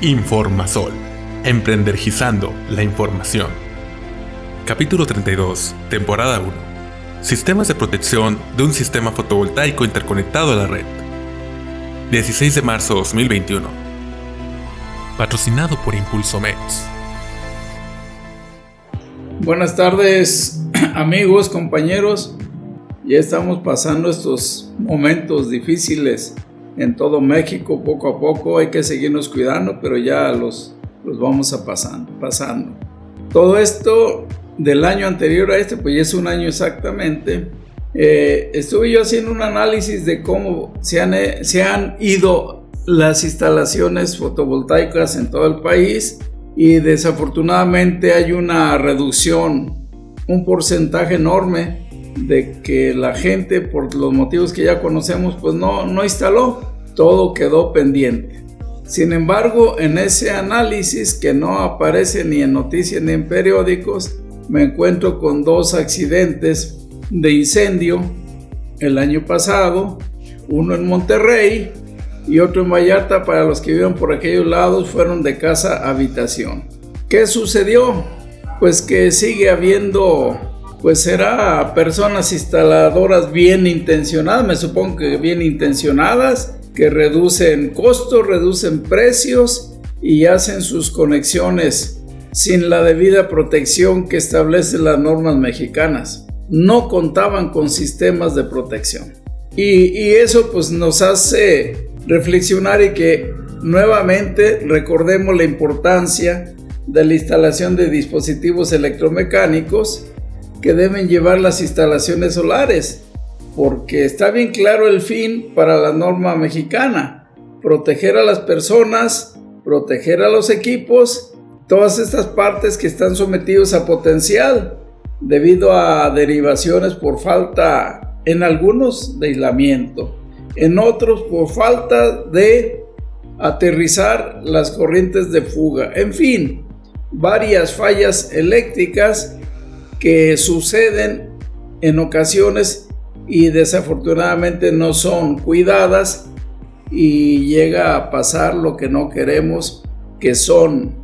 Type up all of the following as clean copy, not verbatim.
Informasol, emprendergizando la información. Capítulo 32, temporada 1. Sistemas de protección de un sistema fotovoltaico interconectado a la red. 16 de marzo 2021. Patrocinado por Impulsomex. Buenas tardes, amigos, compañeros. Ya estamos pasando estos momentos difíciles en todo México, poco a poco. Hay que seguirnos cuidando, pero ya los vamos a pasando. Todo esto del año anterior a este, pues ya es un año exactamente. Estuve yo haciendo un análisis de cómo se han ido las instalaciones fotovoltaicas en todo el país, y desafortunadamente hay una reducción, un porcentaje enorme de que la gente, por los motivos que ya conocemos, pues no instaló, todo quedó pendiente. Sin embargo, en ese análisis, que no aparece ni en noticias ni en periódicos, me encuentro con 2 accidentes de incendio el año pasado, uno en Monterrey y otro en Vallarta. Para los que viven por aquellos lados, fueron de casa a habitación. ¿Qué sucedió? Pues que sigue habiendo, pues será personas instaladoras bien intencionadas, me supongo que bien intencionadas, que reducen costos, reducen precios y hacen sus conexiones sin la debida protección que establecen las normas mexicanas. No contaban con sistemas de protección. Y eso pues nos hace reflexionar, y que nuevamente recordemos la importancia de la instalación de dispositivos electromecánicos que deben llevar las instalaciones solares, porque está bien claro el fin para la norma mexicana: proteger a las personas, proteger a los equipos, todas estas partes que están sometidos a potencial debido a derivaciones por falta, en algunos, de aislamiento, en otros por falta de aterrizar las corrientes de fuga, en fin, varias fallas eléctricas que suceden en ocasiones y desafortunadamente no son cuidadas, y llega a pasar lo que no queremos, que son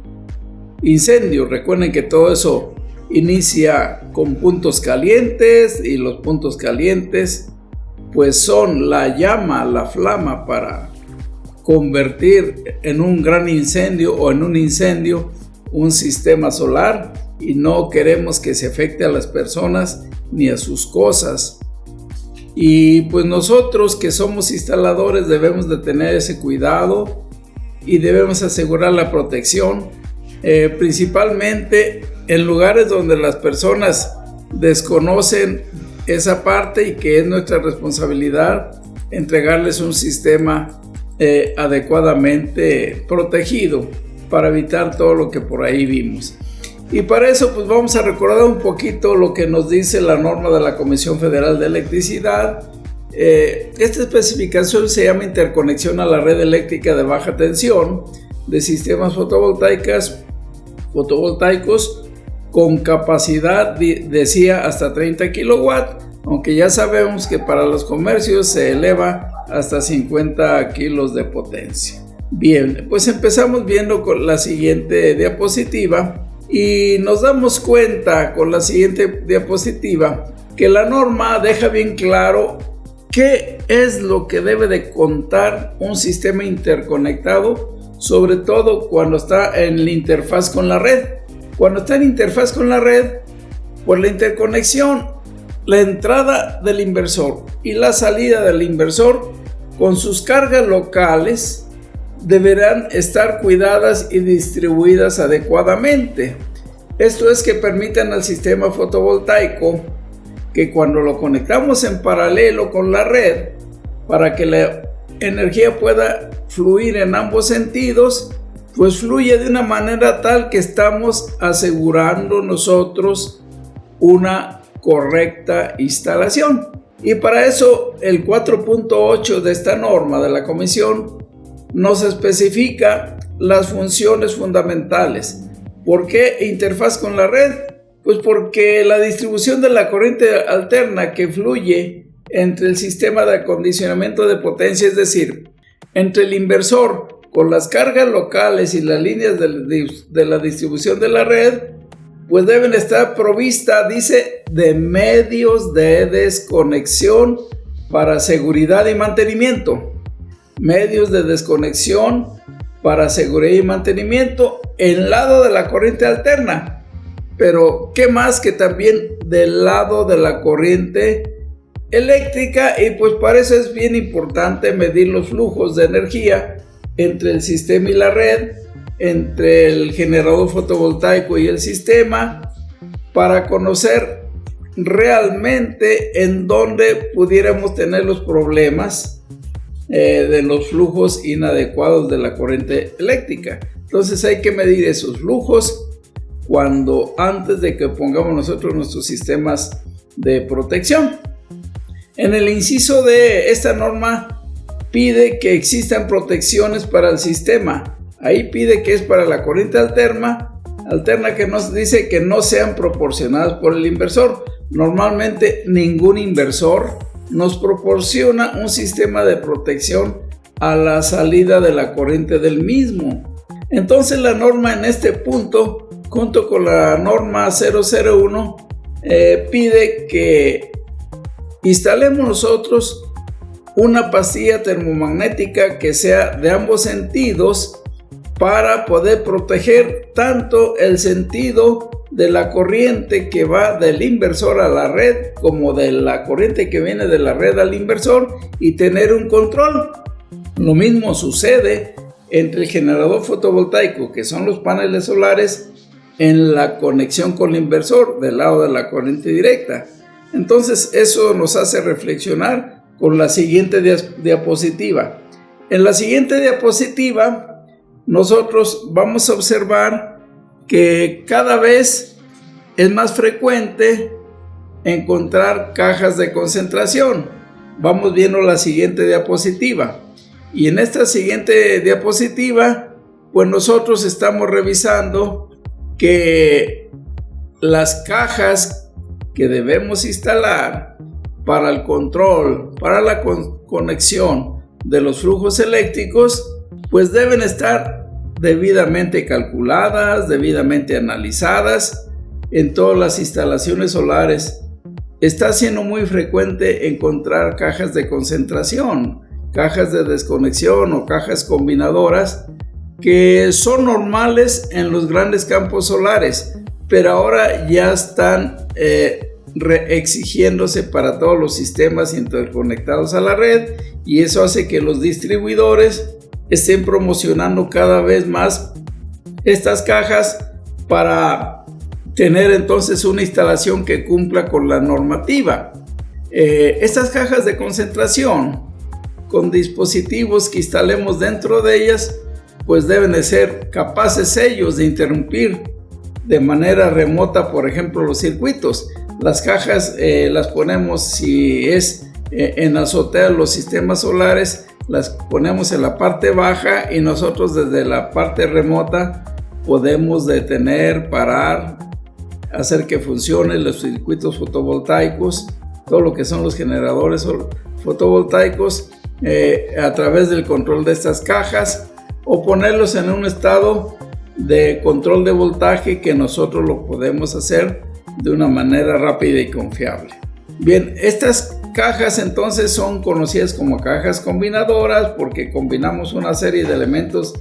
incendios. Recuerden que todo eso inicia con puntos calientes, y los puntos calientes pues son la llama, la flama para convertir en un gran incendio o en un incendio un sistema solar, y no queremos que se afecte a las personas ni a sus cosas. Y pues nosotros, que somos instaladores, debemos de tener ese cuidado y debemos asegurar la protección, principalmente en lugares donde las personas desconocen esa parte, y que es nuestra responsabilidad entregarles un sistema adecuadamente protegido para evitar todo lo que por ahí vimos. Y para eso pues vamos a recordar un poquito lo que nos dice la norma de la Comisión Federal de Electricidad. Esta especificación se llama interconexión a la red eléctrica de baja tensión de sistemas fotovoltaicos con capacidad, decía, hasta 30 kilowatts, aunque ya sabemos que para los comercios se eleva hasta 50 kilos de potencia. Bien, pues empezamos viendo con la siguiente diapositiva, y nos damos cuenta con la siguiente diapositiva que la norma deja bien claro qué es lo que debe de contar un sistema interconectado, sobre todo cuando está en la interfaz con la red. Cuando está en interfaz con la red, pues la interconexión, la entrada del inversor y la salida del inversor con sus cargas locales deberán estar cuidadas y distribuidas adecuadamente. Esto es, que permitan al sistema fotovoltaico que cuando lo conectamos en paralelo con la red, para que la energía pueda fluir en ambos sentidos, pues fluye de una manera tal que estamos asegurando nosotros una correcta instalación. Y para eso el 4.8 de esta norma de la Comisión nos especifica las funciones fundamentales. ¿Por qué interfaz con la red? Pues porque la distribución de la corriente alterna que fluye entre el sistema de acondicionamiento de potencia, es decir, entre el inversor con las cargas locales y las líneas de la distribución de la red, pues deben estar provistas, dice, de medios de desconexión para seguridad y mantenimiento. Medios de desconexión para seguridad y mantenimiento en lado de la corriente alterna. Pero qué más que también del lado de la corriente eléctrica, y pues para eso es bien importante medir los flujos de energía entre el sistema y la red, entre el generador fotovoltaico y el sistema, para conocer realmente en dónde pudiéramos tener los problemas de los flujos inadecuados de la corriente eléctrica. Entonces hay que medir esos flujos antes de que pongamos nosotros nuestros sistemas de protección. En el inciso de esta norma pide que existan protecciones para el sistema. Ahí pide que es para la corriente alterna que nos dice que no sean proporcionadas por el inversor. Normalmente ningún inversor nos proporciona un sistema de protección a la salida de la corriente del mismo. Entonces la norma en este punto, junto con la norma 001, pide que instalemos nosotros una pastilla termomagnética que sea de ambos sentidos para poder proteger tanto el sentido de la corriente que va del inversor a la red como de la corriente que viene de la red al inversor y tener un control. Lo mismo sucede entre el generador fotovoltaico, que son los paneles solares, en la conexión con el inversor del lado de la corriente directa. Entonces eso nos hace reflexionar con la siguiente diapositiva. En la siguiente diapositiva nosotros vamos a observar que cada vez es más frecuente encontrar cajas de concentración. Vamos viendo la siguiente diapositiva. Y en esta siguiente diapositiva, pues nosotros estamos revisando que las cajas que debemos instalar para el control, para la conexión de los flujos eléctricos, pues deben estar debidamente calculadas, debidamente analizadas en todas las instalaciones solares. Está siendo muy frecuente encontrar cajas de concentración, cajas de desconexión o cajas combinadoras que son normales en los grandes campos solares, pero ahora ya están exigiéndose para todos los sistemas interconectados a la red, y eso hace que los distribuidores estén promocionando cada vez más estas cajas para tener entonces una instalación que cumpla con la normativa. Estas cajas de concentración con dispositivos que instalemos dentro de ellas, pues deben de ser capaces ellos de interrumpir de manera remota, por ejemplo, los circuitos. Las cajas las ponemos, si es en azotea, los sistemas solares, las ponemos en la parte baja y nosotros desde la parte remota podemos detener, parar, hacer que funcionen los circuitos fotovoltaicos, todo lo que son los generadores fotovoltaicos a través del control de estas cajas, o ponerlos en un estado de control de voltaje que nosotros lo podemos hacer de una manera rápida y confiable. Bien, estas cajas entonces son conocidas como cajas combinadoras porque combinamos una serie de elementos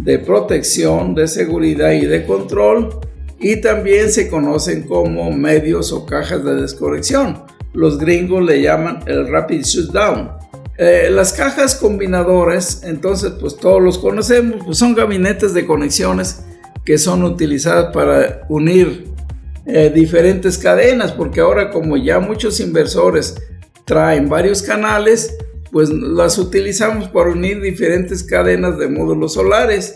de protección, de seguridad y de control, y también se conocen como medios o cajas de desconexión. Los gringos le llaman el rapid shutdown. Las cajas combinadoras, entonces pues todos los conocemos, pues son gabinetes de conexiones que son utilizadas para unir diferentes cadenas, porque ahora como ya muchos inversores traen varios canales, pues las utilizamos para unir diferentes cadenas de módulos solares.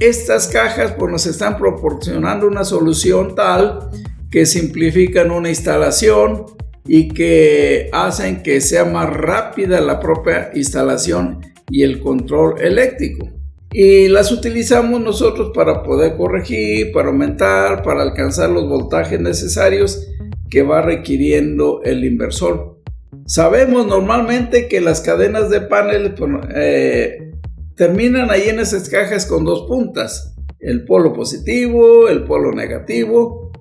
Estas cajas pues nos están proporcionando una solución tal que simplifican una instalación y que hacen que sea más rápida la propia instalación y el control eléctrico. Y las utilizamos nosotros para poder corregir, para aumentar, para alcanzar los voltajes necesarios que va requiriendo el inversor. Sabemos normalmente que las cadenas de paneles terminan ahí en esas cajas con dos puntas, el polo positivo, el polo negativo,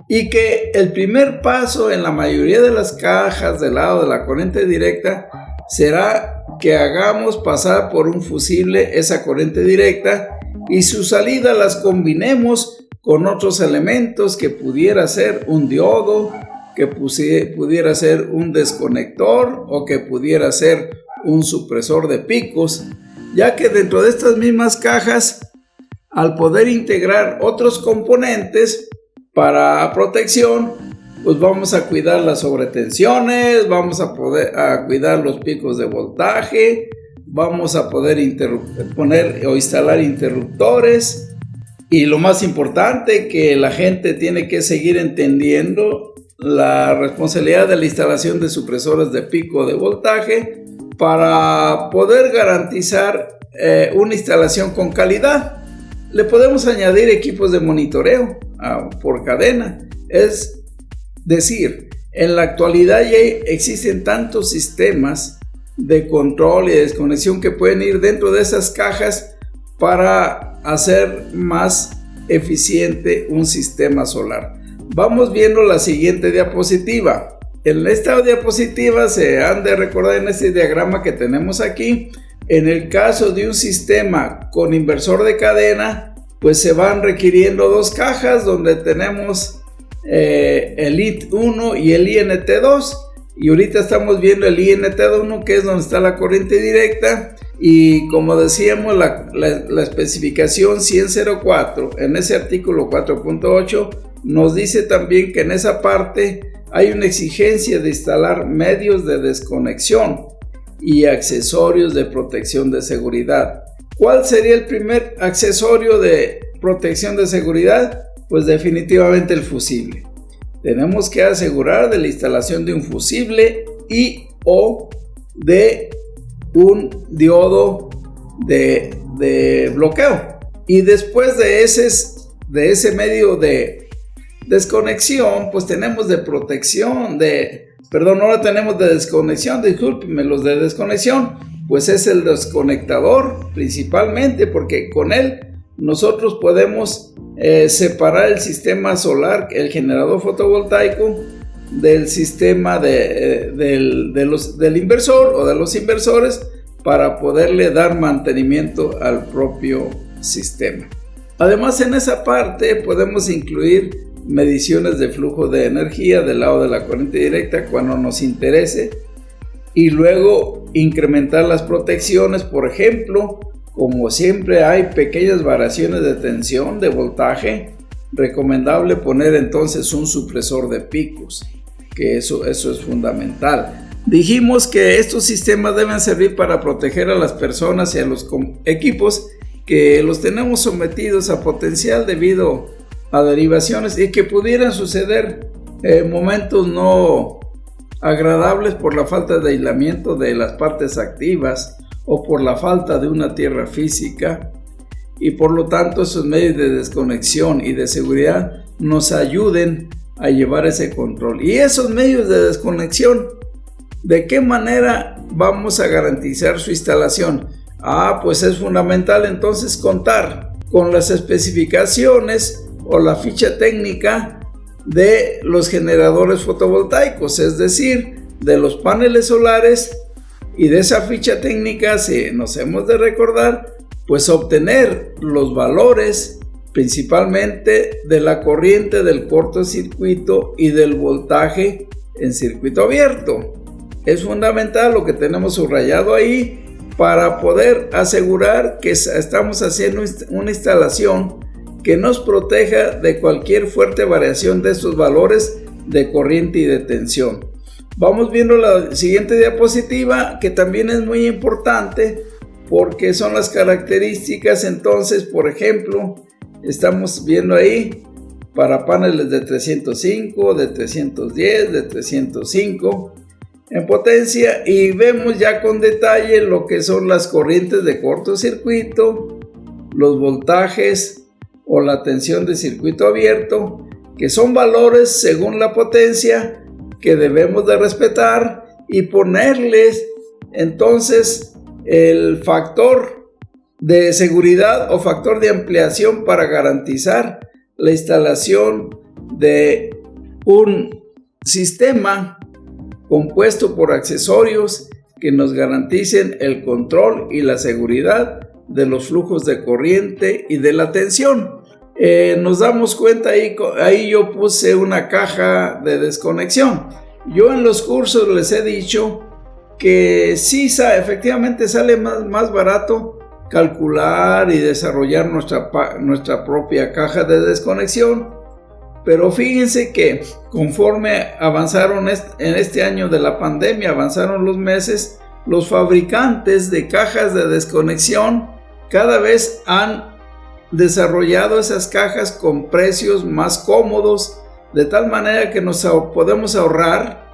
y que el primer paso en la mayoría de las cajas del lado de la corriente directa será que hagamos pasar por un fusible esa corriente directa y su salida las combinemos con otros elementos que pudiera ser un diodo, que pudiera ser un desconector o que pudiera ser un supresor de picos, ya que dentro de estas mismas cajas, al poder integrar otros componentes para protección, pues vamos a cuidar las sobretensiones, vamos a cuidar los picos de voltaje, vamos a poder poner o instalar interruptores, y lo más importante, que la gente tiene que seguir entendiendo la responsabilidad de la instalación de supresores de pico de voltaje para poder garantizar una instalación con calidad. Le podemos añadir equipos de monitoreo por cadena. Es decir, en la actualidad ya existen tantos sistemas de control y de desconexión que pueden ir dentro de esas cajas para hacer más eficiente un sistema solar. Vamos viendo la siguiente diapositiva. En esta diapositiva se han de recordar en este diagrama que tenemos aquí. En el caso de un sistema con inversor de cadena, pues se van requiriendo dos cajas donde tenemos el INT1 y el INT2. Y ahorita estamos viendo el INT1, que es donde está la corriente directa. Y como decíamos, la especificación 10004 en ese artículo 4.8 nos dice también que en esa parte hay una exigencia de instalar medios de desconexión y accesorios de protección de seguridad. ¿Cuál sería el primer accesorio de protección de seguridad? Pues definitivamente el fusible. Tenemos que asegurar de la instalación de un fusible y o de un diodo de bloqueo. Y después de ese medio de desconexión, pues tenemos de protección, ahora tenemos de desconexión, discúlpenme, los de desconexión, pues es el desconectador principalmente, porque con él nosotros podemos separar el sistema solar, el generador fotovoltaico, del sistema del inversor o de los inversores, para poderle dar mantenimiento al propio sistema. Además, en esa parte podemos incluir mediciones de flujo de energía del lado de la corriente directa cuando nos interese, y luego incrementar las protecciones. Por ejemplo, como siempre hay pequeñas variaciones de tensión, de voltaje, recomendable poner entonces un supresor de picos, que eso es fundamental. Dijimos que estos sistemas deben servir para proteger a las personas y a los equipos que los tenemos sometidos a potencial debido a derivaciones y que pudieran suceder momentos no agradables por la falta de aislamiento de las partes activas o por la falta de una tierra física, y por lo tanto esos medios de desconexión y de seguridad nos ayuden a llevar ese control. Y esos medios de desconexión, ¿de qué manera vamos a garantizar su instalación? Pues es fundamental entonces contar con las especificaciones o la ficha técnica de los generadores fotovoltaicos, es decir, de los paneles solares, y de esa ficha técnica nos hemos de recordar, pues obtener los valores principalmente de la corriente del cortocircuito y del voltaje en circuito abierto. Es fundamental lo que tenemos subrayado ahí para poder asegurar que estamos haciendo una instalación que nos proteja de cualquier fuerte variación de estos valores de corriente y de tensión. Vamos viendo la siguiente diapositiva, que también es muy importante porque son las características. Entonces, por ejemplo, estamos viendo ahí para paneles de 305, de 310, de 305 en potencia, y vemos ya con detalle lo que son las corrientes de cortocircuito, los voltajes o la tensión de circuito abierto, que son valores según la potencia que debemos de respetar y ponerles entonces el factor de seguridad o factor de ampliación para garantizar la instalación de un sistema compuesto por accesorios que nos garanticen el control y la seguridad de los flujos de corriente y de la tensión. Nos damos cuenta, ahí yo puse una caja de desconexión. Yo en los cursos les he dicho que sí, efectivamente sale más barato calcular y desarrollar nuestra propia caja de desconexión, pero fíjense que conforme avanzaron en este año de la pandemia, avanzaron los meses, los fabricantes de cajas de desconexión cada vez han desarrollado esas cajas con precios más cómodos, de tal manera que nos podemos ahorrar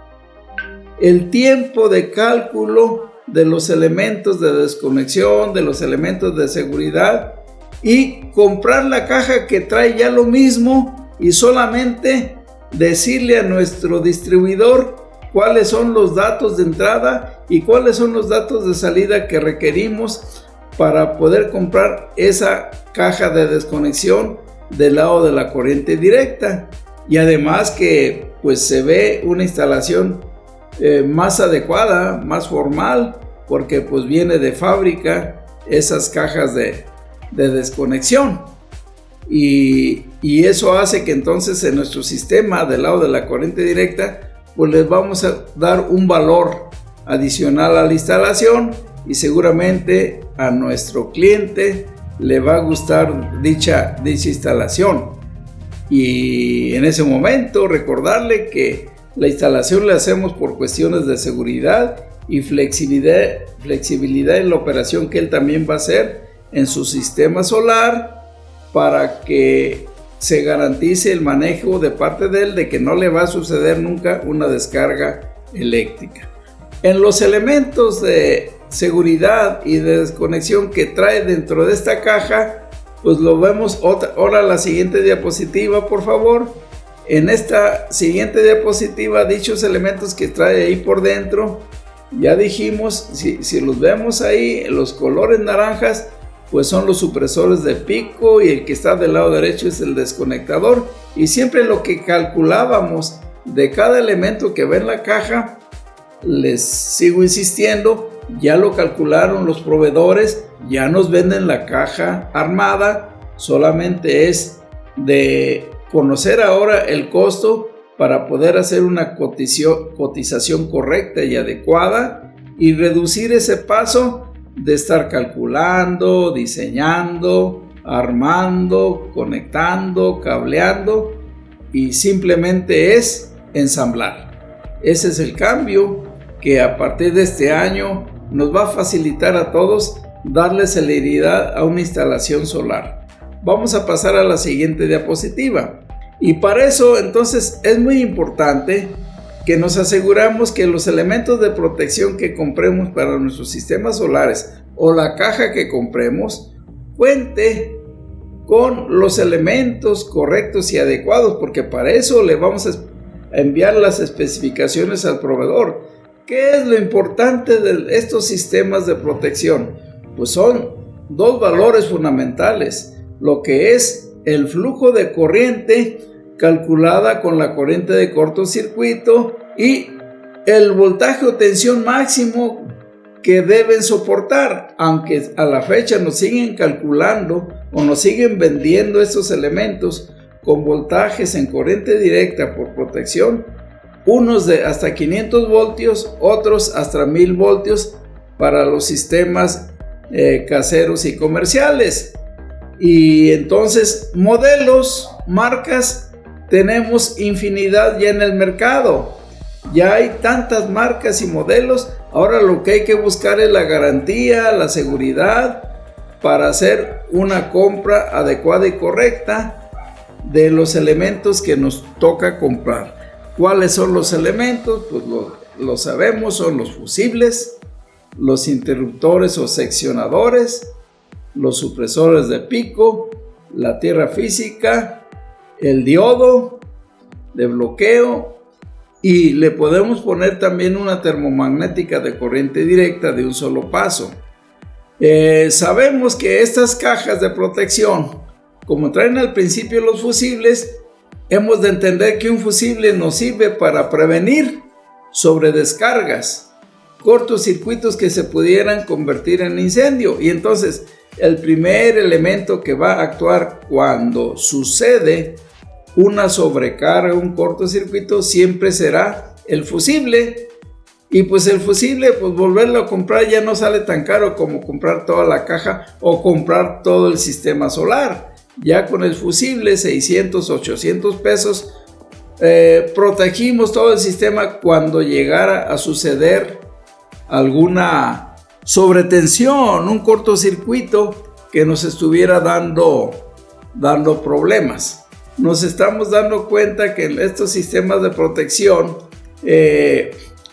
el tiempo de cálculo de los elementos de desconexión, de los elementos de seguridad, y comprar la caja que trae ya lo mismo y solamente decirle a nuestro distribuidor cuáles son los datos de entrada y cuáles son los datos de salida que requerimos para poder comprar esa caja de desconexión del lado de la corriente directa. Y además que pues se ve una instalación más adecuada, más formal, porque pues viene de fábrica esas cajas de desconexión, y eso hace que entonces en nuestro sistema del lado de la corriente directa pues les vamos a dar un valor adicional a la instalación, y seguramente a nuestro cliente le va a gustar dicha instalación. Y en ese momento recordarle que la instalación la hacemos por cuestiones de seguridad y flexibilidad en la operación que él también va a hacer en su sistema solar, para que se garantice el manejo de parte de él de que no le va a suceder nunca una descarga eléctrica. En los elementos de seguridad y de desconexión que trae dentro de esta caja, pues lo vemos ahora la siguiente diapositiva, por favor. En esta siguiente diapositiva, dichos elementos que trae ahí por dentro, ya dijimos, si los vemos ahí, los colores naranjas, pues son los supresores de pico, y el que está del lado derecho es el desconectador. Y siempre lo que calculábamos de cada elemento que ve en la caja, les sigo insistiendo, ya lo calcularon los proveedores, ya nos venden la caja armada, solamente es de conocer ahora el costo para poder hacer una cotización correcta y adecuada, y reducir ese paso de estar calculando, diseñando, armando, conectando, cableando, y simplemente es ensamblar. Ese es el cambio que a partir de este año nos va a facilitar a todos darle celeridad a una instalación solar. Vamos a pasar a la siguiente diapositiva. Y para eso entonces es muy importante que nos aseguramos que los elementos de protección que compremos para nuestros sistemas solares o la caja que compremos cuente con los elementos correctos y adecuados, porque para eso le vamos a enviar las especificaciones al proveedor. ¿Qué es lo importante de estos sistemas de protección? Pues son dos valores fundamentales: lo que es el flujo de corriente calculada con la corriente de cortocircuito y el voltaje o tensión máximo que deben soportar. Aunque a la fecha nos siguen calculando o nos siguen vendiendo estos elementos con voltajes en corriente directa por protección, unos de hasta 500 voltios, otros hasta 1000 voltios para los sistemas caseros y comerciales. Y entonces modelos, marcas, tenemos infinidad ya en el mercado. Ya hay tantas marcas y modelos. Ahora lo que hay que buscar es la garantía, la seguridad para hacer una compra adecuada y correcta de los elementos que nos toca comprar. ¿Cuáles son los elementos? Pues lo sabemos, son los fusibles, los interruptores o seccionadores, los supresores de pico, la tierra física, el diodo de bloqueo, y le podemos poner también una termomagnética de corriente directa de un solo paso. Sabemos que estas cajas de protección, como traen al principio los fusibles, hemos de entender que un fusible nos sirve para prevenir sobredescargas, cortocircuitos que se pudieran convertir en incendio. Y entonces el primer elemento que va a actuar cuando sucede una sobrecarga, un cortocircuito, siempre será el fusible. Y pues el fusible, pues volverlo a comprar ya no sale tan caro como comprar toda la caja o comprar todo el sistema solar. Ya con el fusible, 600, 800 pesos, protegimos todo el sistema cuando llegara a suceder alguna sobretensión, un cortocircuito que nos estuviera dando problemas. Nos estamos dando cuenta que en estos sistemas de protección,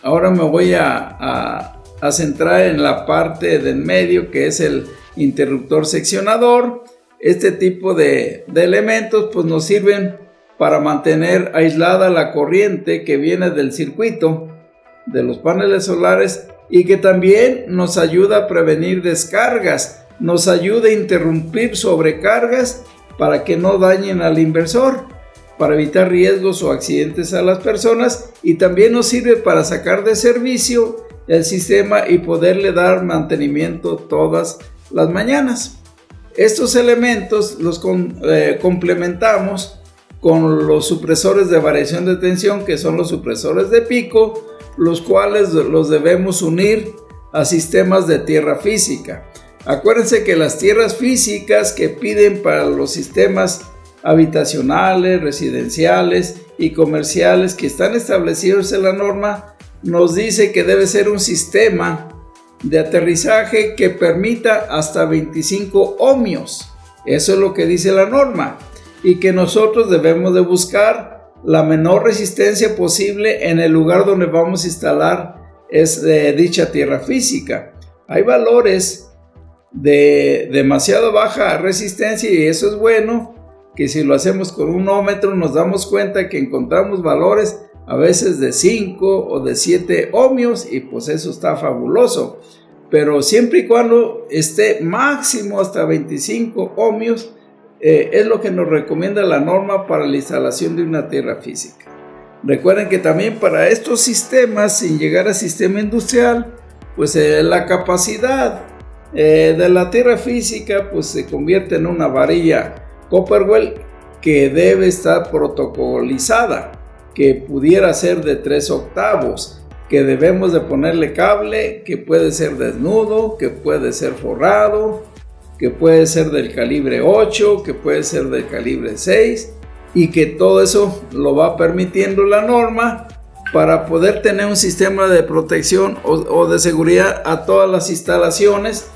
ahora me voy a centrar en la parte del medio, que es el interruptor seccionador. Este tipo de elementos pues nos sirven para mantener aislada la corriente que viene del circuito de los paneles solares y que también nos ayuda a prevenir descargas, nos ayuda a interrumpir sobrecargas para que no dañen al inversor, para evitar riesgos o accidentes a las personas, y también nos sirve para sacar de servicio el sistema y poderle dar mantenimiento todas las mañanas. Estos elementos los complementamos con los supresores de variación de tensión, que son los supresores de pico, los cuales los debemos unir a sistemas de tierra física. Acuérdense que las tierras físicas que piden para los sistemas habitacionales, residenciales y comerciales que están establecidos en la norma, nos dice que debe ser un sistema de aterrizaje que permita hasta 25 ohmios. Eso es lo que dice la norma, y que nosotros debemos de buscar la menor resistencia posible en el lugar donde vamos a instalar dicha tierra física. Hay valores de demasiado baja resistencia, y eso es bueno, que si lo hacemos con un ohmmetro nos damos cuenta que encontramos valores a veces de 5 o de 7 ohmios, y pues eso está fabuloso. Pero siempre y cuando esté máximo hasta 25 ohmios, es lo que nos recomienda la norma para la instalación de una tierra física. Recuerden que también para estos sistemas, sin llegar a sistema industrial, pues la capacidad de la tierra física pues se convierte en una varilla Copperwell que debe estar protocolizada, que pudiera ser de 3 octavos, que debemos de ponerle cable, que puede ser desnudo, que puede ser forrado, que puede ser del calibre 8, que puede ser del calibre 6, y que todo eso lo va permitiendo la norma para poder tener un sistema de protección o de seguridad a todas las instalaciones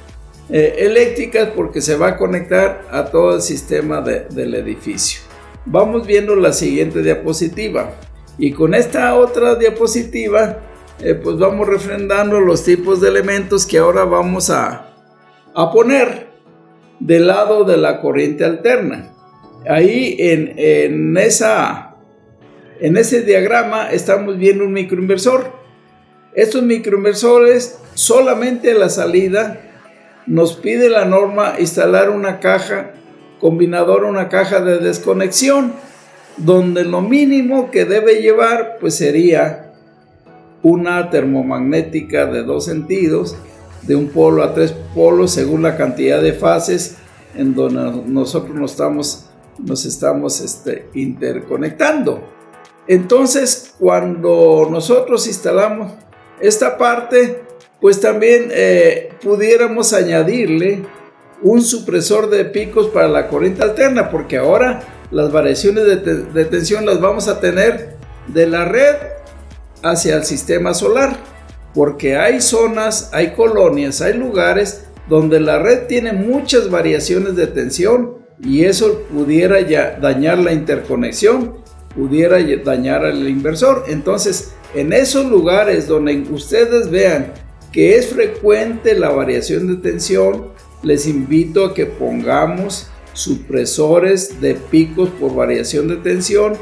eléctricas, porque se va a conectar a todo el sistema del edificio. Vamos viendo la siguiente diapositiva, y con esta otra diapositiva pues vamos refrendando los tipos de elementos que ahora vamos a poner del lado de la corriente alterna. Ahí en ese diagrama estamos viendo un microinversor. Estos microinversores, solamente a la salida nos pide la norma instalar una caja combinadora, una caja de desconexión, donde lo mínimo que debe llevar pues sería una termomagnética de 2 sentidos, de un polo a 3 polos según la cantidad de fases en donde nosotros nos estamos interconectando. Entonces, cuando nosotros instalamos esta parte, pues también pudiéramos añadirle un supresor de picos para la corriente alterna, porque ahora las variaciones de tensión las vamos a tener de la red hacia el sistema solar, porque hay zonas, hay colonias, hay lugares donde la red tiene muchas variaciones de tensión, y eso pudiera ya dañar la interconexión, pudiera dañar al inversor. Entonces, en esos lugares donde ustedes vean que es frecuente la variación de tensión, les invito a que pongamos supresores de picos por variación de tensión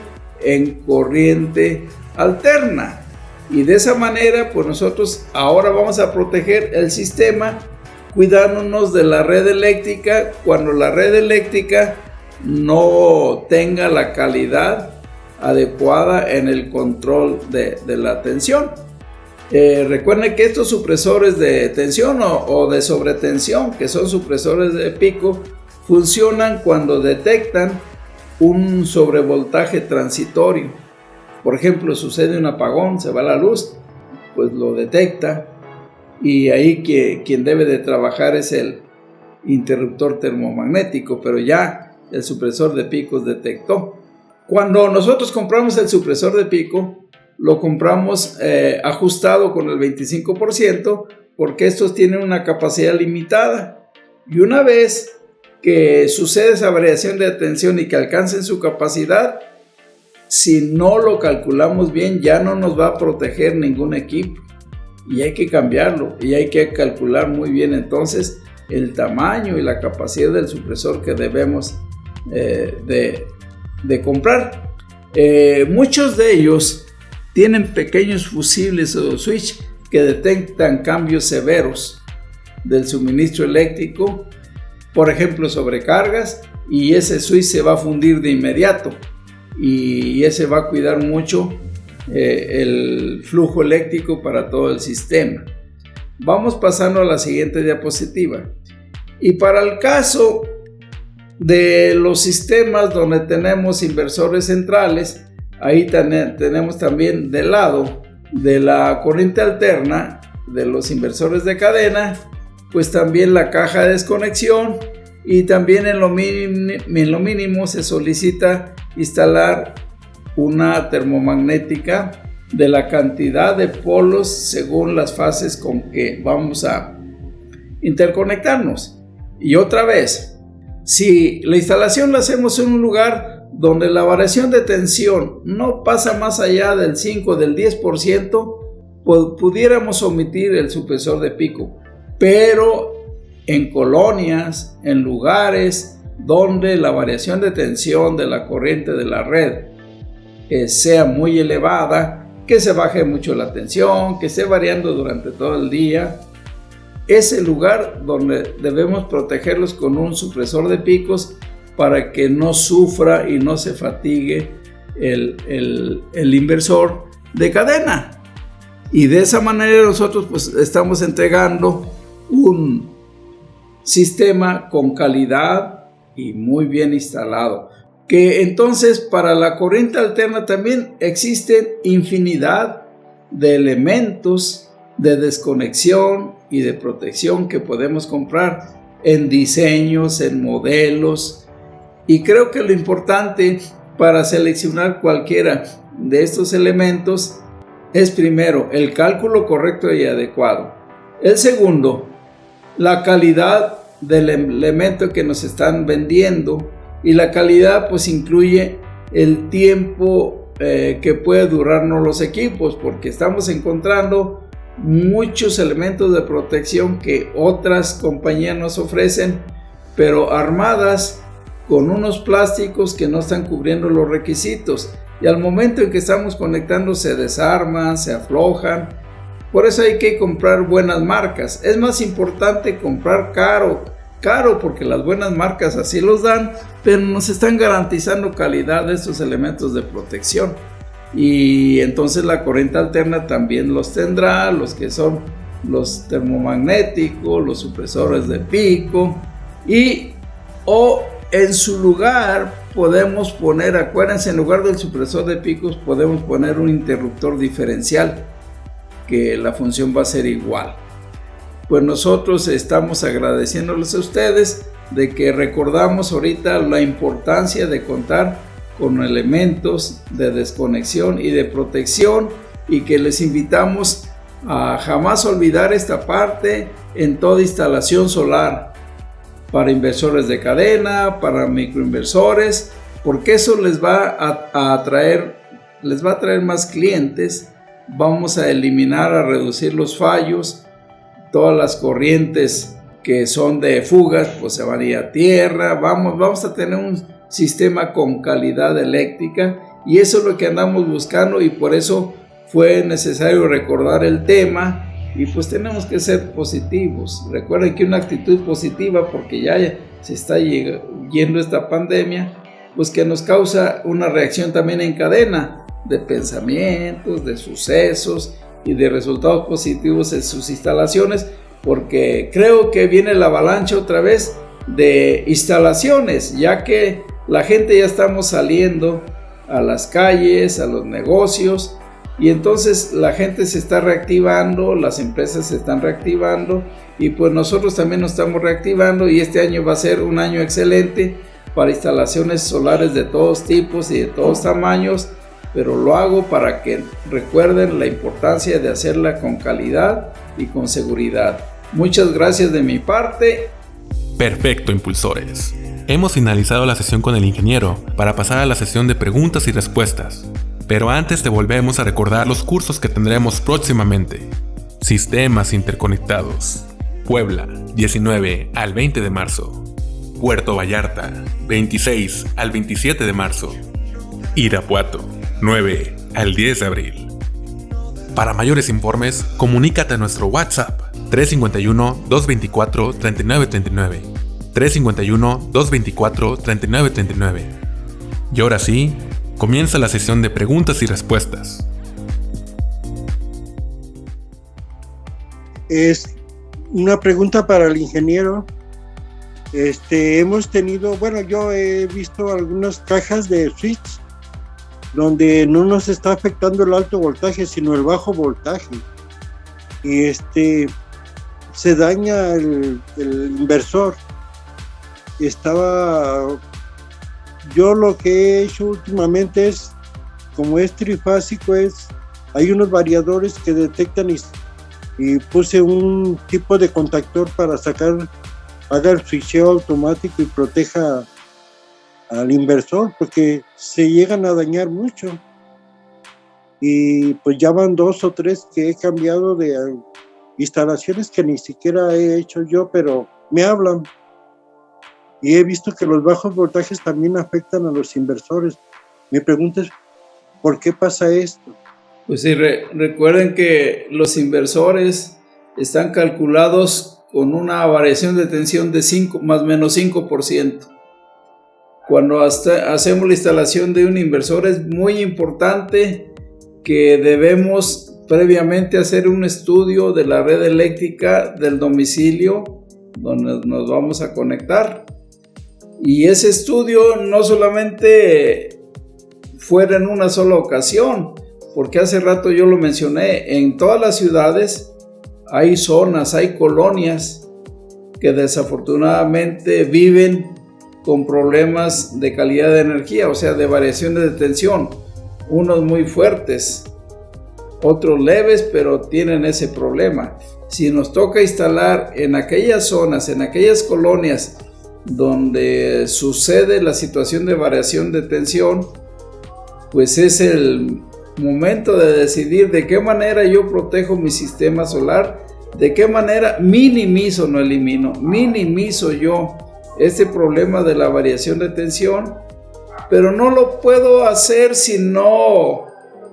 en corriente alterna, y de esa manera pues nosotros ahora vamos a proteger el sistema cuidándonos de la red eléctrica cuando la red eléctrica no tenga la calidad adecuada en el control de la tensión. Recuerden que estos supresores de tensión o de sobretensión, que son supresores de pico, funcionan cuando detectan un sobrevoltaje transitorio. Por ejemplo, sucede un apagón, se va la luz, pues lo detecta, y ahí quien debe de trabajar es el interruptor termomagnético, pero ya el supresor de picos detectó. Cuando nosotros compramos el supresor de pico, lo compramos ajustado con el 25%, porque estos tienen una capacidad limitada, y una vez que sucede esa variación de tensión y que alcancen su capacidad, si no lo calculamos bien, ya no nos va a proteger ningún equipo, y hay que cambiarlo, y hay que calcular muy bien entonces el tamaño y la capacidad del supresor que debemos de comprar. Muchos de ellos tienen pequeños fusibles o switch que detectan cambios severos del suministro eléctrico, por ejemplo sobrecargas, y ese switch se va a fundir de inmediato, y ese va a cuidar mucho el flujo eléctrico para todo el sistema. Vamos pasando a la siguiente diapositiva. Y para el caso de los sistemas donde tenemos inversores centrales, ahí tenemos también del lado de la corriente alterna de los inversores de cadena, pues también la caja de desconexión, y también en lo mínimo se solicita instalar una termomagnética de la cantidad de polos según las fases con que vamos a interconectarnos. Y otra vez, si la instalación la hacemos en un lugar donde la variación de tensión no pasa más allá del 5 o del 10%, pudiéramos omitir el supresor de pico. Pero en colonias, en lugares donde la variación de tensión de la corriente de la red sea muy elevada, que se baje mucho la tensión, que esté variando durante todo el día, es el lugar donde debemos protegerlos con un supresor de picos para que no sufra y no se fatigue el inversor de cadena. Y de esa manera nosotros pues estamos entregando un sistema con calidad y muy bien instalado. Que entonces para la corriente alterna también existen infinidad de elementos de desconexión y de protección que podemos comprar en diseños, en modelos, y creo que lo importante para seleccionar cualquiera de estos elementos es primero el cálculo correcto y adecuado. El segundo, la calidad del elemento que nos están vendiendo, y la calidad pues incluye el tiempo que puede durarnos los equipos, porque estamos encontrando muchos elementos de protección que otras compañías nos ofrecen, pero armadas con unos plásticos que no están cubriendo los requisitos, y al momento en que estamos conectando se desarman, se aflojan. Por eso hay que comprar buenas marcas. Es más importante comprar caro porque las buenas marcas así los dan, pero nos están garantizando calidad de estos elementos de protección. Y entonces la corriente alterna también los tendrá, los que son los termomagnéticos, los supresores de pico, o en su lugar podemos poner, acuérdense, en lugar del supresor de picos podemos poner un interruptor diferencial, que la función va a ser igual. Pues nosotros estamos agradeciéndoles a ustedes de que recordamos ahorita la importancia de contar con elementos de desconexión y de protección, y que les invitamos a jamás olvidar esta parte en toda instalación solar, para inversores de cadena, para microinversores, porque eso les va a traer más clientes. Vamos a eliminar, a reducir los fallos, todas las corrientes que son de fugas pues se van a ir a tierra, vamos a tener un sistema con calidad eléctrica, y eso es lo que andamos buscando, y por eso fue necesario recordar el tema y pues tenemos que ser positivos. Recuerden que una actitud positiva, porque ya se está yendo esta pandemia, pues que nos causa una reacción también en cadena de pensamientos, de sucesos y de resultados positivos en sus instalaciones, porque creo que viene la avalancha otra vez de instalaciones, ya que la gente ya estamos saliendo a las calles, a los negocios, y entonces la gente se está reactivando, las empresas se están reactivando, y pues nosotros también nos estamos reactivando, y este año va a ser un año excelente para instalaciones solares de todos tipos y de todos tamaños, pero lo hago para que recuerden la importancia de hacerla con calidad y con seguridad. Muchas gracias de mi parte. Perfecto, impulsores. Hemos finalizado la sesión con el ingeniero para pasar a la sesión de preguntas y respuestas. Pero antes te volvemos a recordar los cursos que tendremos próximamente. Sistemas interconectados. Puebla, 19 al 20 de marzo. Puerto Vallarta, 26 al 27 de marzo. Irapuato, 9 al 10 de abril. Para mayores informes, comunícate a nuestro WhatsApp 351-224-3939. 351-224-3939. Y ahora sí, comienza la sesión de preguntas y respuestas. Es una pregunta para el ingeniero. Hemos tenido, yo he visto algunas cajas de switch donde no nos está afectando el alto voltaje, sino el bajo voltaje. Y se daña el inversor. Yo lo que he hecho últimamente es, como es trifásico, hay unos variadores que detectan y puse un tipo de contactor para haga el switcheo automático y proteja al inversor, porque se llegan a dañar mucho. Y pues ya van 2 o 3 que he cambiado de instalaciones que ni siquiera he hecho yo, pero me hablan. Y he visto que los bajos voltajes también afectan a los inversores. Mi pregunta es, ¿por qué pasa esto? Pues sí, recuerden que los inversores están calculados con una variación de tensión de 5 más o menos 5%. Cuando hacemos la instalación de un inversor es muy importante que debemos previamente hacer un estudio de la red eléctrica del domicilio donde nos vamos a conectar. Y ese estudio no solamente fuera en una sola ocasión, porque hace rato yo lo mencioné, en todas las ciudades hay zonas, hay colonias que desafortunadamente viven con problemas de calidad de energía, o sea, de variaciones de tensión, unos muy fuertes, otros leves, pero tienen ese problema. Si nos toca instalar en aquellas zonas, en aquellas colonias donde sucede la situación de variación de tensión, pues es el momento de decidir de qué manera yo protejo mi sistema solar, de qué manera minimizo, no elimino, minimizo yo este problema de la variación de tensión, pero no lo puedo hacer si no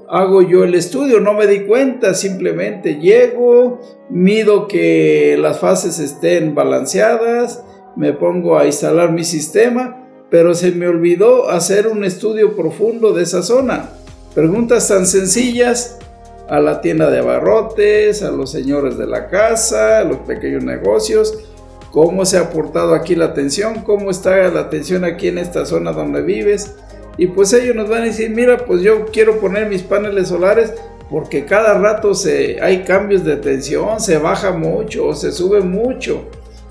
hago yo el estudio, no me di cuenta, simplemente llego, mido que las fases estén balanceadas, me pongo a instalar mi sistema, pero se me olvidó hacer un estudio profundo de esa zona. Preguntas tan sencillas a la tienda de abarrotes, a los señores de la casa, a los pequeños negocios, cómo se ha aportado aquí la tensión, cómo está la tensión aquí en esta zona donde vives, y pues ellos nos van a decir, mira, pues yo quiero poner mis paneles solares porque cada rato hay cambios de tensión, se baja mucho o se sube mucho,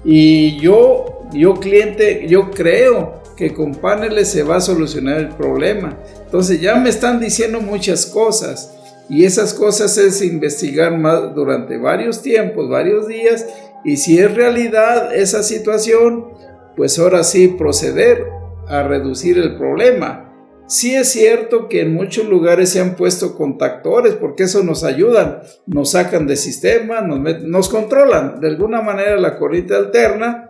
y yo cliente, yo creo que con paneles se va a solucionar el problema. Entonces ya me están diciendo muchas cosas, y esas cosas es investigar más durante varios tiempos, varios días, y si es realidad esa situación, pues ahora sí proceder a reducir el problema. Sí es cierto que en muchos lugares se han puesto contactores, porque eso nos ayudan, nos sacan de sistema, nos controlan de alguna manera la corriente alterna,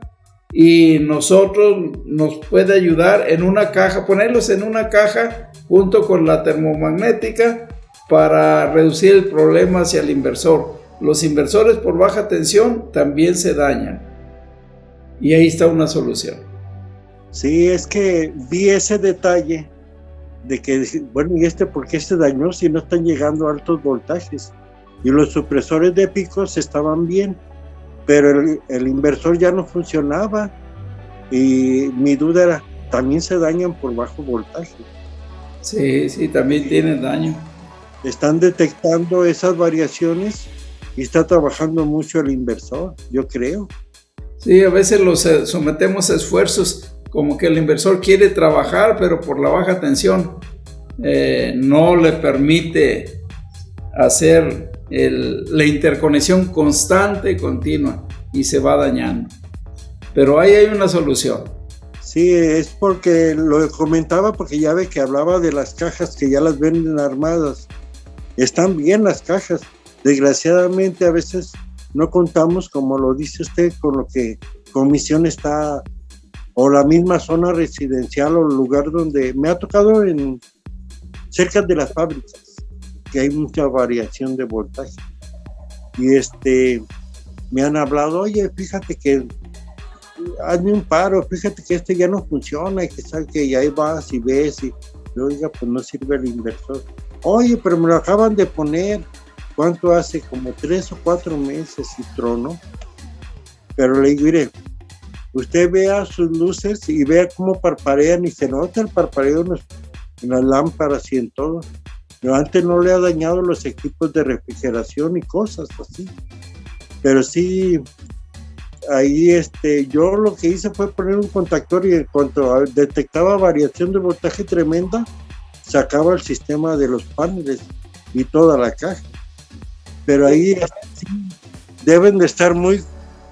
y nosotros nos puede ayudar en una caja, ponerlos en una caja junto con la termomagnética para reducir el problema hacia el inversor. los inversores por baja tensión también se dañan. Y ahí está una solución. Sí, es que vi ese detalle de que, bueno, ¿y por qué se dañó si no están llegando a altos voltajes? Y los supresores de picos estaban bien, pero el inversor ya no funcionaba. Y mi duda era, ¿también se dañan por bajo voltaje? Sí, también tienen daño. Están detectando esas variaciones y está trabajando mucho el inversor, yo creo. Sí, a veces los sometemos a esfuerzos, como que el inversor quiere trabajar, pero por la baja tensión no le permite hacer la interconexión constante y continua y se va dañando. Pero ahí hay una solución. Sí, es porque lo comentaba, porque ya ve que hablaba de las cajas que ya las venden armadas. Están bien las cajas. Desgraciadamente a veces no contamos, como lo dice usted, con lo que comisión está, o la misma zona residencial o lugar donde me ha tocado cerca de las fábricas, que hay mucha variación de voltaje. Y me han hablado, oye, fíjate que hazme un paro, fíjate que ya no funciona, y que sabe que ya ahí vas y ves, y oiga, pues no sirve el inversor. Oye, pero me lo acaban de poner. ¿Cuánto hace? Como 3 o 4 meses y trono. Pero le digo, mire, usted vea sus luces y vea cómo parpadean y se nota el parpadeo en las lámparas y en todo. Pero antes no le ha dañado los equipos de refrigeración y cosas así. Pero sí, ahí yo lo que hice fue poner un contactor y en cuanto detectaba variación de voltaje tremenda, sacaba el sistema de los paneles y toda la caja. Pero ahí sí, deben de estar muy,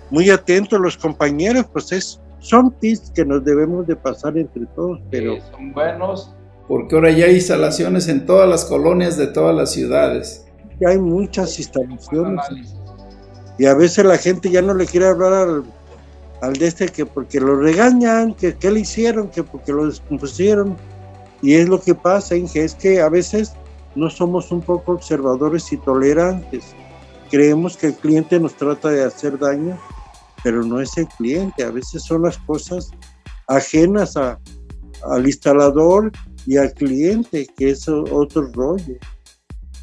muy atentos los compañeros, pues son tips que nos debemos de pasar entre todos, pero son buenos, porque ahora ya hay instalaciones en todas las colonias de todas las ciudades. Ya hay muchas instalaciones y a veces la gente ya no le quiere hablar al que porque lo regañan, que qué le hicieron, que porque lo descompusieron. Y es lo que pasa, Inge, es que a veces no somos un poco observadores y tolerantes. Creemos que el cliente nos trata de hacer daño, pero no es el cliente. A veces son las cosas ajenas al instalador y al cliente, que es otro rollo.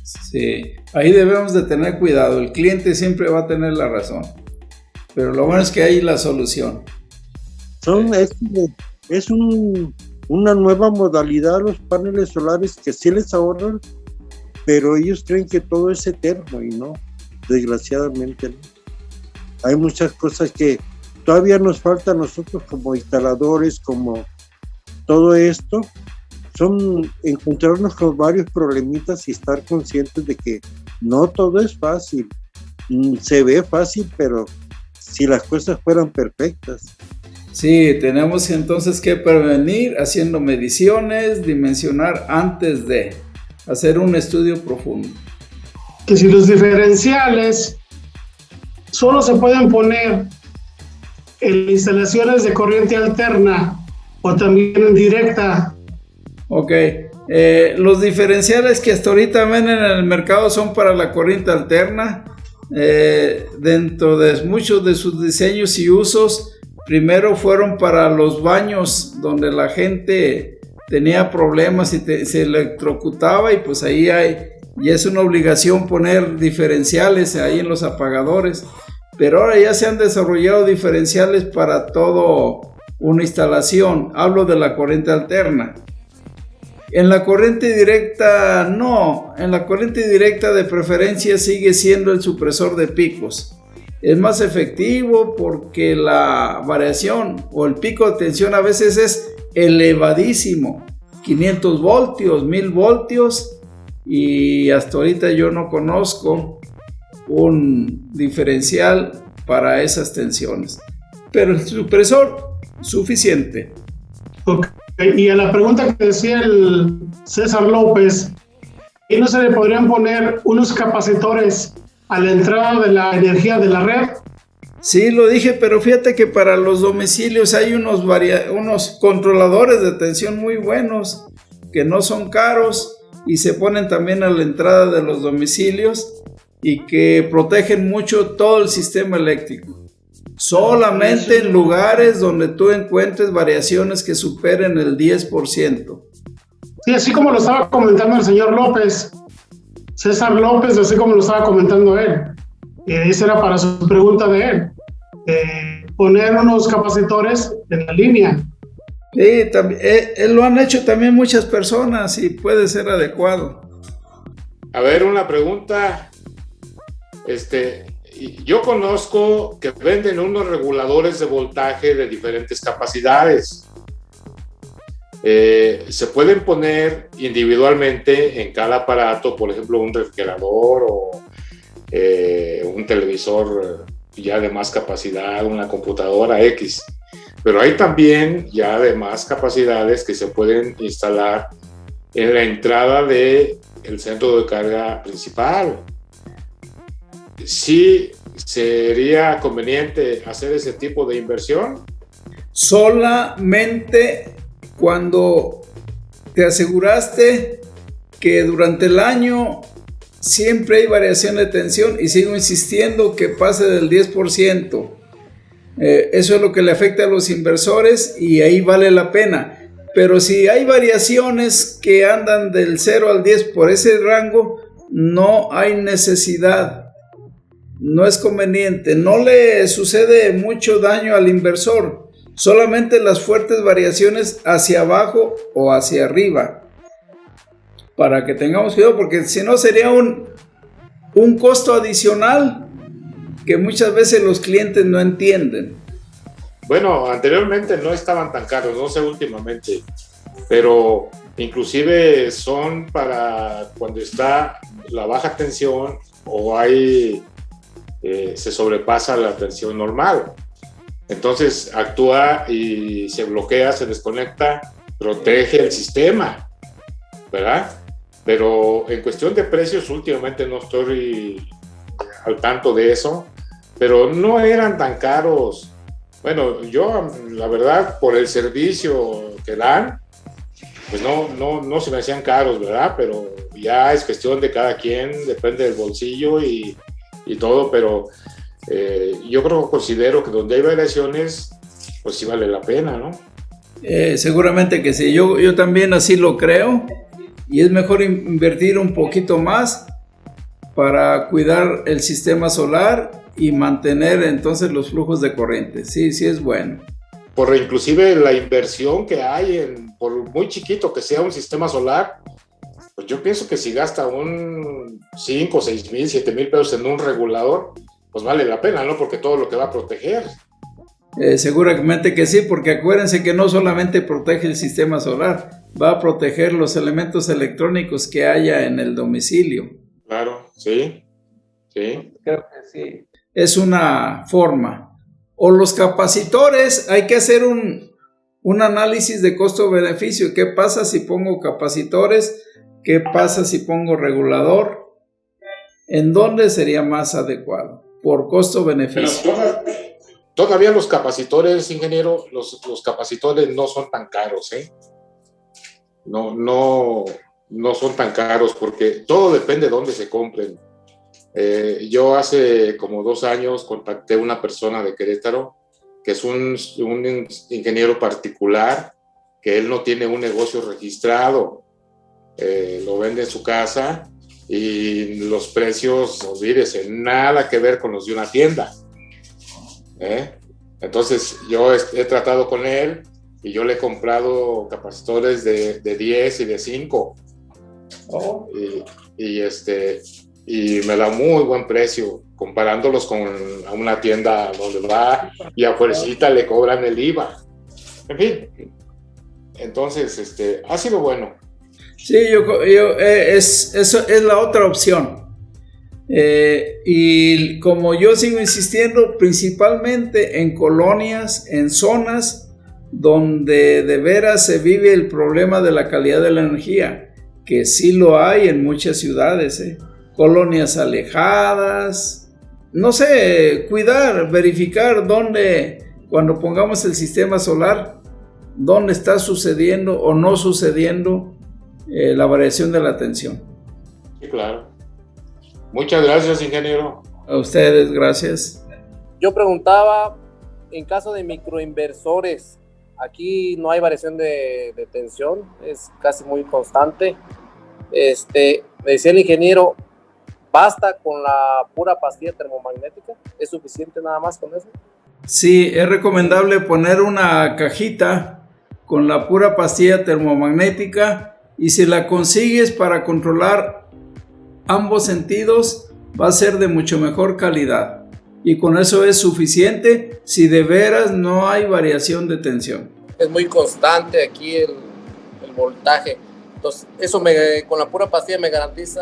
Sí, ahí debemos de tener cuidado. El cliente siempre va a tener la razón, pero lo bueno es que hay la solución. Es una nueva modalidad los paneles solares que sí les ahorran, pero ellos creen que todo es eterno y no, desgraciadamente no. Hay muchas cosas que todavía nos falta a nosotros como instaladores, como todo esto, son encontrarnos con varios problemitas y estar conscientes de que no todo es fácil. Se ve fácil, pero si las cosas fueran perfectas. Sí, tenemos entonces que prevenir haciendo mediciones, dimensionar antes de hacer un estudio profundo. Que si los diferenciales solo se pueden poner en instalaciones de corriente alterna o también en directa. Ok, los diferenciales que hasta ahorita venden en el mercado son para la corriente alterna. Dentro de muchos de sus diseños y usos, primero fueron para los baños donde la gente tenía problemas y se electrocutaba, y pues ahí y es una obligación poner diferenciales ahí en los apagadores. Pero ahora ya se han desarrollado diferenciales para todo una instalación. Hablo de la corriente alterna. En la corriente directa no, en la corriente directa de preferencia sigue siendo el supresor de picos. Es más efectivo porque la variación o el pico de tensión a veces es elevadísimo, 500 voltios, 1000 voltios, y hasta ahorita yo no conozco un diferencial para esas tensiones, pero el supresor suficiente. Okay. Y a la pregunta que decía el César López, ¿y no se le podrían poner unos capacitores a la entrada de la energía de la red? Sí, lo dije, pero fíjate que para los domicilios hay unos controladores de tensión muy buenos que no son caros y se ponen también a la entrada de los domicilios, y que protegen mucho todo el sistema eléctrico. Solamente en lugares donde tú encuentres variaciones que superen el 10%. Sí, así como lo estaba comentando el señor López, César López, así como lo estaba comentando él. Esa era para su pregunta de él. Poner unos capacitores en la línea. Sí, también, lo han hecho también muchas personas y puede ser adecuado. A ver, una pregunta. Yo conozco que venden unos reguladores de voltaje de diferentes capacidades. Se pueden poner individualmente en cada aparato, por ejemplo, un refrigerador o un televisor ya de más capacidad, una computadora X. Pero hay también ya de más capacidades que se pueden instalar en la entrada del centro de carga principal. ¿Sí sería conveniente hacer ese tipo de inversión? Solamente cuando te aseguraste que durante el año siempre hay variación de tensión, y sigo insistiendo que pase del 10%. Eso es lo que le afecta a los inversores y ahí vale la pena. Pero si hay variaciones que andan del 0 al 10 por ese rango, no hay necesidad. No es conveniente. No le sucede mucho daño al inversor. Solamente las fuertes variaciones hacia abajo o hacia arriba. Para que tengamos cuidado, porque si no sería un costo adicional que muchas veces los clientes no entienden. Bueno, anteriormente no estaban tan caros, no sé últimamente, pero inclusive son para cuando está la baja tensión o hay se sobrepasa la tensión normal. Entonces actúa y se bloquea, se desconecta, protege el sistema, ¿verdad? Pero en cuestión de precios últimamente no estoy al tanto de eso, pero no eran tan caros. Bueno, yo la verdad por el servicio que dan, pues no se me hacían caros, ¿verdad? Pero ya es cuestión de cada quien, depende del bolsillo y todo, pero yo considero que donde hay variaciones, pues sí vale la pena, ¿no? Seguramente que sí, yo también así lo creo, y es mejor invertir un poquito más para cuidar el sistema solar y mantener entonces los flujos de corriente. Sí es bueno. Por inclusive la inversión que hay, por muy chiquito que sea un sistema solar, pues yo pienso que si gasta un 5, 6 mil, 7 mil pesos en un regulador, pues vale la pena, ¿no? Porque todo lo que va a proteger. Seguramente que sí, porque acuérdense que no solamente protege el sistema solar, va a proteger los elementos electrónicos que haya en el domicilio. Claro, sí. Creo que sí. Es una forma. O los capacitores, hay que hacer un análisis de costo-beneficio. ¿Qué pasa si pongo capacitores? ¿Qué pasa si pongo regulador? ¿En dónde sería más adecuado? Por costo-beneficio. Todavía los capacitores, ingeniero, los capacitores no son tan caros, ¿eh? No son tan caros porque todo depende de dónde se compren. Yo hace como 2 años contacté a una persona de Querétaro que es un ingeniero particular, que él no tiene un negocio registrado, lo vende en su casa y los precios, olvídese, nada que ver con los de una tienda. Entonces yo he tratado con él y yo le he comprado capacitores de 10 y de 5 y me da muy buen precio comparándolos con una tienda donde va y a fuercita le cobran el IVA. En fin, entonces ha sido bueno. Sí, eso es la otra opción. Y como yo sigo insistiendo, principalmente en colonias, en zonas donde de veras se vive el problema de la calidad de la energía, que sí lo hay en muchas ciudades, colonias alejadas, no sé, cuidar, verificar dónde, cuando pongamos el sistema solar, dónde está sucediendo o no sucediendo la variación de la tensión. Sí, claro. Muchas gracias, ingeniero. A ustedes, gracias. Yo preguntaba, en caso de microinversores, aquí no hay variación de tensión, es casi muy constante. Me decía el ingeniero, ¿basta con la pura pastilla termomagnética? ¿Es suficiente nada más con eso? Sí, es recomendable poner una cajita con la pura pastilla termomagnética, y si la consigues para controlar ambos sentidos, va a ser de mucho mejor calidad. Y con eso es suficiente si de veras no hay variación de tensión. Es muy constante aquí el voltaje. Entonces, eso con la pura pastilla me garantiza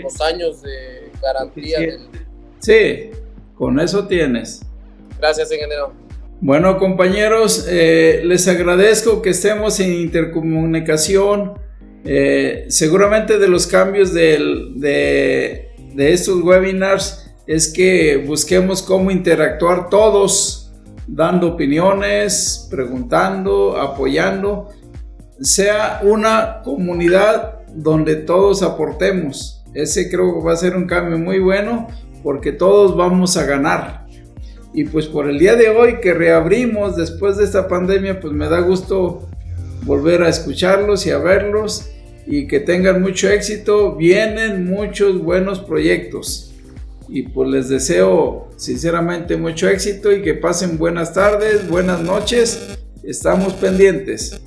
los años de garantía. Sí, con eso tienes. Gracias, ingeniero. Bueno, compañeros, les agradezco que estemos en intercomunicación. Seguramente de los cambios de estos webinars es que busquemos cómo interactuar todos, dando opiniones, preguntando, apoyando, sea una comunidad donde todos aportemos. Ese creo que va a ser un cambio muy bueno, porque todos vamos a ganar. Y pues por el día de hoy que reabrimos después de esta pandemia, pues me da gusto volver a escucharlos y a verlos, y que tengan mucho éxito. Vienen muchos buenos proyectos y pues les deseo sinceramente mucho éxito, y que pasen buenas tardes, buenas noches. Estamos pendientes.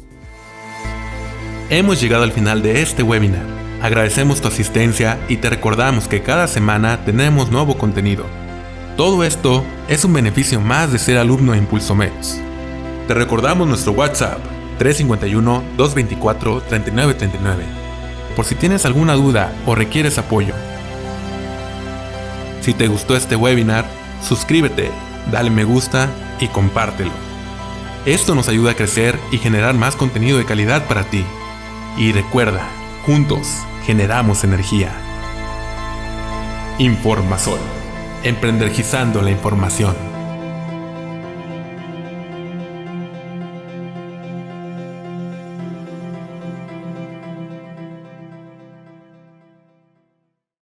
Hemos llegado al final de este webinar. Agradecemos tu asistencia y te recordamos que cada semana tenemos nuevo contenido. Todo esto es un beneficio más de ser alumno en Impulsomex. Te recordamos nuestro WhatsApp 351-224-3939 por si tienes alguna duda o requieres apoyo. Si te gustó este webinar, suscríbete, dale me gusta y compártelo. Esto nos ayuda a crecer y generar más contenido de calidad para ti. Y recuerda, juntos generamos energía. Informasol, emprendergizando la información.